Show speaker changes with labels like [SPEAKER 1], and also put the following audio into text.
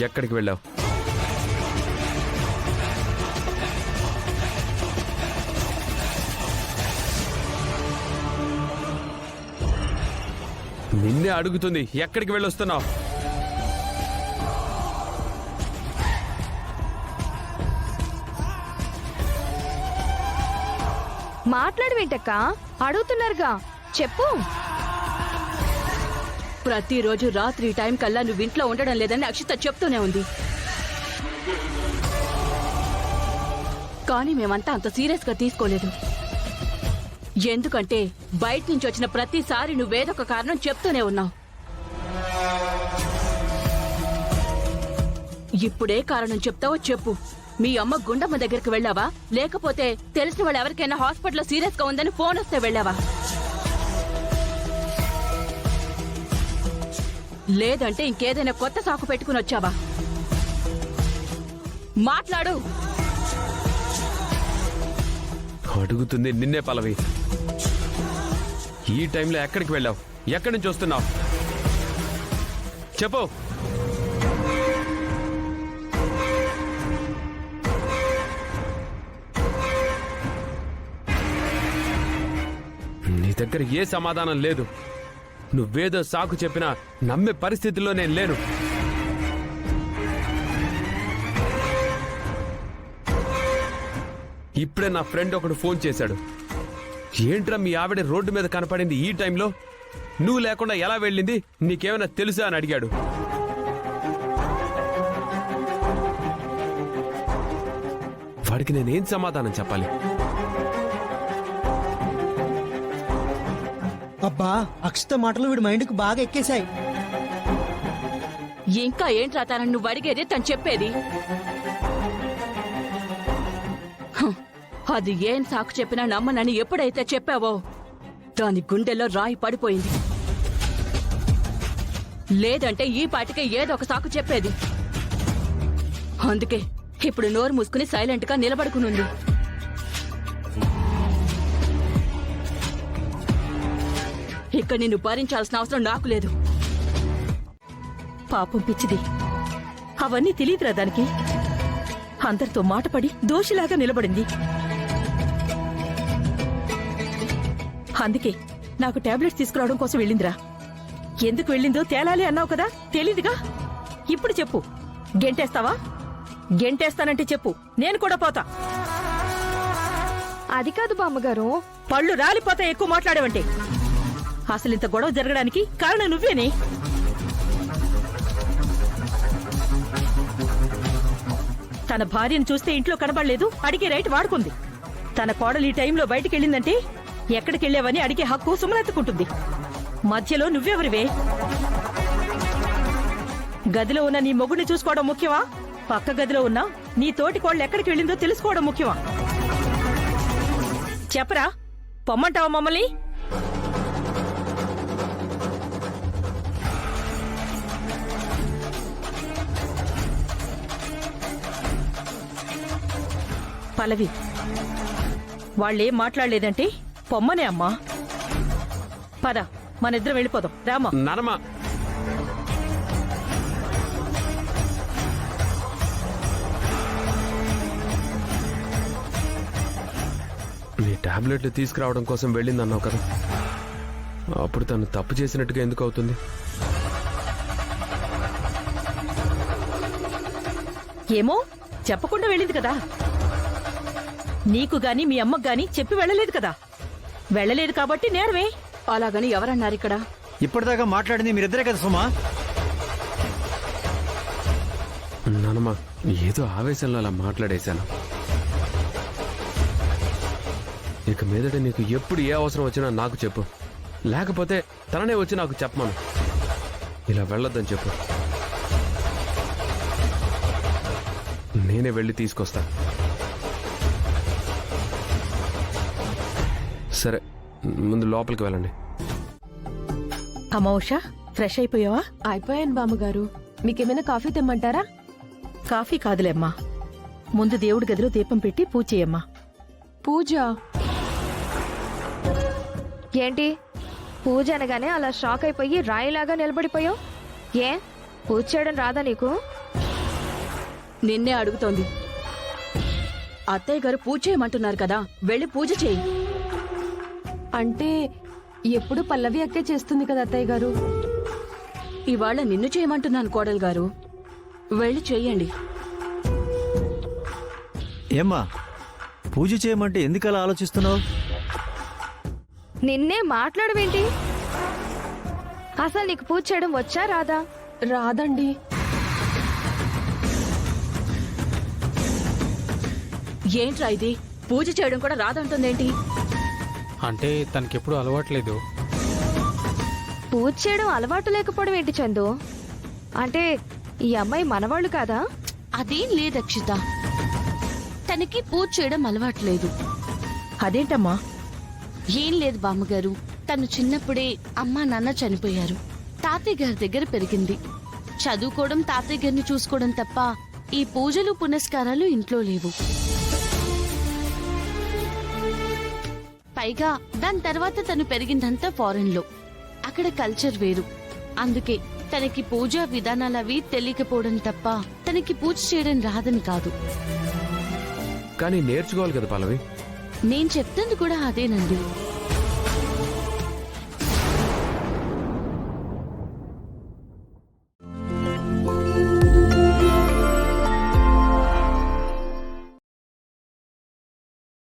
[SPEAKER 1] ఎక్కడికి వెళ్ళావు? నిన్నే అడుగుతుంది, ఎక్కడికి వెళ్ళొస్తున్నావు?
[SPEAKER 2] మాట్లాడవేంటక్క? అడుగుతున్నారుగా, చెప్పు.
[SPEAKER 3] ప్రతిరోజు రాత్రి టైం కల్లా నువ్వు ఇంట్లో ఉండడం లేదని అక్షిత చెప్తూనే ఉంది. కానీ మేమంతా అంత సీరియస్ గా తీసుకోలేదు. ఎందుకంటే బయట నుంచి వచ్చిన ప్రతిసారి నువ్వేదొక కారణం చెప్తూనే ఉన్నావు. ఇప్పుడే కారణం చెప్తావో చెప్పు. మీ అమ్మ గుండమ్మ దగ్గరికి వెళ్ళావా, లేకపోతే తెలిసిన వాళ్ళు ఎవరికైనా హాస్పిటల్లో సీరియస్ గా ఉందని ఫోన్ వస్తే వెళ్ళావా, లేదంటే ఇంకేదైనా కొత్త సాకు పెట్టుకుని వచ్చావా? మాట్లాడు.
[SPEAKER 1] అడుగుతుంది నిన్నే పల్లవి. ఈ టైంలో ఎక్కడికి వెళ్ళావు? ఎక్కడి నుంచి వస్తున్నావు? చెప్పు. నీ దగ్గర ఏ సమాధానం లేదు. నువ్వేదో సాకు చెప్పినా నమ్మే పరిస్థితిలో నేను లేను. ఇప్పుడే నా ఫ్రెండ్ ఒకడు ఫోన్ చేశాడు. ఏంట్రా మీ ఆవిడ రోడ్డు మీద కనపడింది ఈ టైంలో? నువ్వు లేకుండా ఎలా వెళ్ళింది, నీకేమైనా తెలుసా అని అడిగాడు. వాడికి నేనేం సమాధానం చెప్పాలి?
[SPEAKER 4] అబ్బా, అక్షిత మాటలు వీడి మైండ్కి బాగా ఎక్కేశాయి.
[SPEAKER 3] ఇంకా ఏంట్రా తనని నువ్వు అడిగేది, తను చెప్పేది? అది ఏం సాకు చెప్పినా నమ్మనని ఎప్పుడైతే చెప్పావో దాని గుండెల్లో రాయి పడిపోయింది. లేదంటే ఈ పాటికే ఏదో ఒక సాకు చెప్పేది. అందుకే ఇప్పుడు నోరు మూసుకుని సైలెంట్ గా నిలబడుకునుంది. ఇక్కడ నిన్ను భరించాల్సిన అవసరం నాకు లేదు.
[SPEAKER 5] పాపం పిచ్చిది, అవన్నీ తెలియదురా దానికి. అందరితో మాటపడి దోషిలాగా నిలబడింది. అందుకే నాకు టాబ్లెట్స్ తీసుకురావడం కోసం వెళ్ళిందిరా. ఎందుకు వెళ్ళిందో తేలాలి అన్నావు కదా, తెలీదుగా. ఇప్పుడు చెప్పు, గెంటేస్తావా? గెంటేస్తానంటే చెప్పు, నేను కూడా పోతా.
[SPEAKER 2] అది కాదు బామ్మగారు.
[SPEAKER 5] పళ్ళు రాలిపోతా ఎక్కువ మాట్లాడేవంటే. అసలు ఇంత గొడవ జరగడానికి కారణం నువ్వేనే. తన భార్యను చూస్తే ఇంట్లో కనబడలేదు, అడిగే రైట్ వాడుకుంది. తన కోడలు ఈ టైంలో బయటికి వెళ్ళిందంటే ఎక్కడికెళ్ళావని అడిగే హక్కు సుమలెత్తుకుంటుంది. మధ్యలో నువ్వెవరివే? గదిలో ఉన్న నీ మొగుడిని చూసుకోవడం ముఖ్యమా, పక్క గదిలో ఉన్న నీ తోటి కోడలు ఎక్కడికి వెళ్ళిందో తెలుసుకోవడం ముఖ్యమా? చెప్పరా, పొమ్మంటావా మమ్మల్ని? పల్లవి, వాళ్ళేం మాట్లాడలేదంటే పొమ్మనే అమ్మా. పద, మనిద్దరం వెళ్ళిపోదాం. రామా.
[SPEAKER 1] నానమ్మా, నీ టాబ్లెట్లు తీసుకురావడం కోసం వెళ్ళిందన్నావు కదా, అప్పుడు తను తప్పు చేసినట్టుగా ఎందుకు అవుతుంది?
[SPEAKER 5] ఏమో, చెప్పకుండా వెళ్ళింది కదా. నీకు గాని మీ అమ్మకు గాని చెప్పి వెళ్ళలేదు కదా. వెళ్ళలేదు కాబట్టి నేరమే.
[SPEAKER 3] అలాగని ఎవరన్నారు ఇక్కడ?
[SPEAKER 4] ఇప్పటిదాకా మాట్లాడింది మీరిద్దరే కదా సుమా.
[SPEAKER 1] నానమ్మా, ఏదో ఆవేశంలో అలా మాట్లాడేశాను. ఇక మీదట నీకు ఎప్పుడు ఏ అవసరం వచ్చినా నాకు చెప్పు, లేకపోతే తననే వచ్చి నాకు చెప్పమను. ఇలా వెళ్ళొద్దని చెప్పు, నేనే వెళ్ళి తీసుకొస్తా. సరే, ముందు లోపలికి వెళ్ళండి.
[SPEAKER 5] అమ్మా ఉషా, ఫ్రెష్ అయిపోయావా?
[SPEAKER 2] అయిపోయాను బామ్మగారు. మీకేమైనా కాఫీ తెమ్మంటారా?
[SPEAKER 5] కాఫీ కాదులేమ్మా, ముందు దేవుడి గదిలో దీపం పెట్టి పూజ చేయమ్మా.
[SPEAKER 2] పూజ ఏంటి? పూజ అనగానే అలా షాక్ అయిపోయి రాయిలాగా నిలబడిపోయావు. ఏ, పూజ చేయడం రాదా నీకు?
[SPEAKER 3] నిన్నే అడుగుతోంది. అత్తయ్య గారు పూజ చేయమంటున్నారు కదా, వెళ్ళి పూజ చేయి.
[SPEAKER 2] అంటే ఎప్పుడు పల్లవి అక్కే చేస్తుంది కదా అత్తయ్య గారు.
[SPEAKER 3] ఇవాళ నిన్ను చేయమంటున్నాను కోడలు గారు, వెళ్ళి చెయ్యండి.
[SPEAKER 4] ఏమ్మా పూజ చేయమంటే ఎందుకు అలా ఆలోచిస్తున్నావు?
[SPEAKER 2] నిన్నే మాట్లాడవేంటి? అసలు నీకు పూజ చేయడం వచ్చా రాదా? రాదండి.
[SPEAKER 3] ఏంట్రా ఇది, పూజ చేయడం కూడా రాదంటుందేంటి?
[SPEAKER 6] అంటే తనకెప్పుడు అలవాట్లేదు.
[SPEAKER 2] పూజ చేయడం అలవాటు లేకపోవడం ఏంటి చందు? అంటే ఈ అమ్మాయి మనవాళ్ళు కాదా?
[SPEAKER 3] అదేం లేదు అక్షిత, తనకి పూజ చేయడం అలవాట్లేదు.
[SPEAKER 5] అదేంటమ్మా?
[SPEAKER 3] ఏం లేదు బామ్మగారు, తను చిన్నప్పుడే అమ్మా నాన్న చనిపోయారు. తాతయ్య గారి దగ్గర పెరిగింది. చదువుకోవడం, తాతయ్య గారిని చూసుకోవడం తప్ప ఈ పూజలు పునస్కారాలు ఇంట్లో లేవు. పైగా దాని తర్వాత తను పెరిగిందంతా ఫారెన్ లో, అక్కడ కల్చర్ వేరు. అందుకే తనకి పూజా విధానాలవి తెలియకపోవడం తప్ప తనకి పూజ చేయడం రాదని కాదు.
[SPEAKER 1] కానీ నేర్చుకోవాలి కదా పల్లవి.
[SPEAKER 3] నేను చెప్తుంది కూడా అదేనండి.